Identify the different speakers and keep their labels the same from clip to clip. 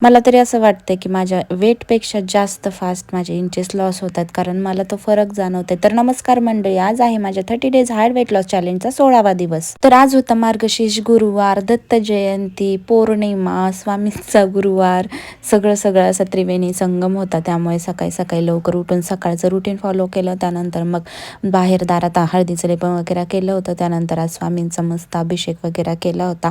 Speaker 1: मला तरी असं वाटतं की माझ्या वेटपेक्षा जास्त फास्ट माझे इंचेस लॉस होतात, कारण मला तो फरक जाणवते. तर नमस्कार मंडळी, आज आहे माझ्या 30 डेज हार्ड वेट लॉस चॅलेंजचा 16वा दिवस. तर आज होता मार्गशीर्ष गुरुवार, दत्त जयंती, पौर्णिमा, स्वामींचा गुरुवार, सगळं असा त्रिवेणी संगम होता. त्यामुळे सकाळी सकाळी लवकर उठून सकाळचं रुटीन फॉलो केलं. त्यानंतर मग बाहेर दारात हळदीचं लेपन वगैरे केलं होतं. त्यानंतर आज स्वामींचा मस्त अभिषेक वगैरे केला होता.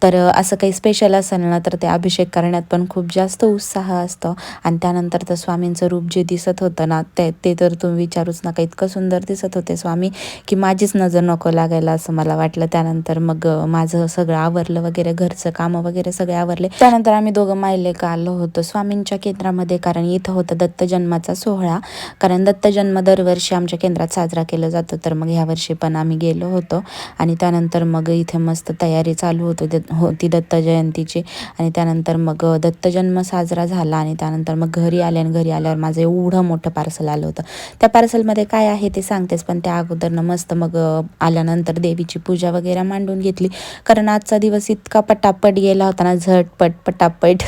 Speaker 1: तर असं काही स्पेशल असेल ना तर ते अभिषेक करण्यात पण खूप जास्त उत्साह असतो. आणि त्यानंतर तर स्वामींचं रूप जे दिसत होतं ना ते तर तुम्ही विचारूच नका, इतकं सुंदर दिसत होते स्वामी की माझीच नजर नको लागायला असं मला वाटलं. त्यानंतर मग माझं सगळं आवरलं वगैरे, घरचं कामं वगैरे सगळे आवरले. त्यानंतर आम्ही दोघं मायलेक आलो होतो स्वामींच्या केंद्रामध्ये, कारण इथं होतं दत्त जन्माचा सोहळा. कारण दत्त जन्म दरवर्षी आमच्या केंद्रात साजरा केला जातो, तर मग ह्या वर्षी पण आम्ही गेलो होतो. आणि त्यानंतर मग इथे मस्त तयारी चालू होती दत्त जयंतीची. आणि त्यानंतर मग दत्त जन्म साजरा झाला. आणि त्यानंतर मग घरी आल्यावर माझं एवढं मोठं पार्सल आलं होतं. त्या पार्सलमध्ये काय आहे ते सांगतेच, पण त्या अगोदरनं मस्त मग आल्यानंतर देवीची पूजा वगैरे मांडून घेतली. कारण आजचा दिवस इतका पटापट गेला होता ना, झटपट पटापट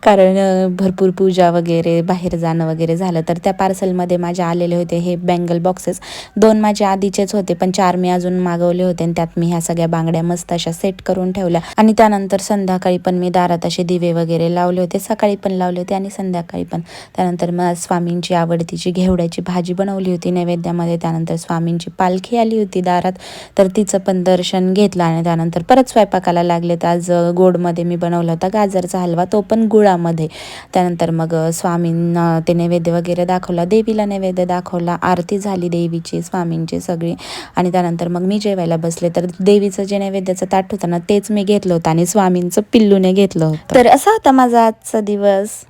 Speaker 1: कारण भरपूर पूजा वगैरे, बाहेर जाणं वगैरे झालं. तर त्या पार्सलमध्ये माझ्या आलेले होते हे बँगल बॉक्सेस. 2 माझे आधीचेच होते, पण 4 मी अजून मागवले होते. आणि त्यात मी ह्या सगळ्या बांगड्या मस्त अशा सेट करून ठेवल्या. आणि त्यानंतर संध्याकाळी पण मी दारात असे दिवे वगैरे लावले होते, सकाळी पण लावले होते आणि संध्याकाळी पण. त्यानंतर मग स्वामींची आवडतीची घेवड्याची भाजी बनवली होती नैवेद्यामध्ये. त्यानंतर स्वामींची पालखी आली होती दारात, तर तिचं पण दर्शन घेतलं. आणि त्यानंतर परत स्वयंपाकाला लागले. तर आज गोडमध्ये मी बनवला होता गाजरचा हलवा, तो पण गुळामध्ये. त्यानंतर मग स्वामींना ते नैवेद्य वगैरे दाखवला, देवीला नैवेद्य दाखवला, आरती झाली देवीची स्वामींची सगळी. आणि त्यानंतर मग मी जेवायला बसले. तर देवीचं जे नैवेद्याचं ताट होतं ना तेच मी घेतलं होतं आणि स्वामींचं पिल्लूने घेतलं होतं. तर असा होता माझा आजचा दिवस.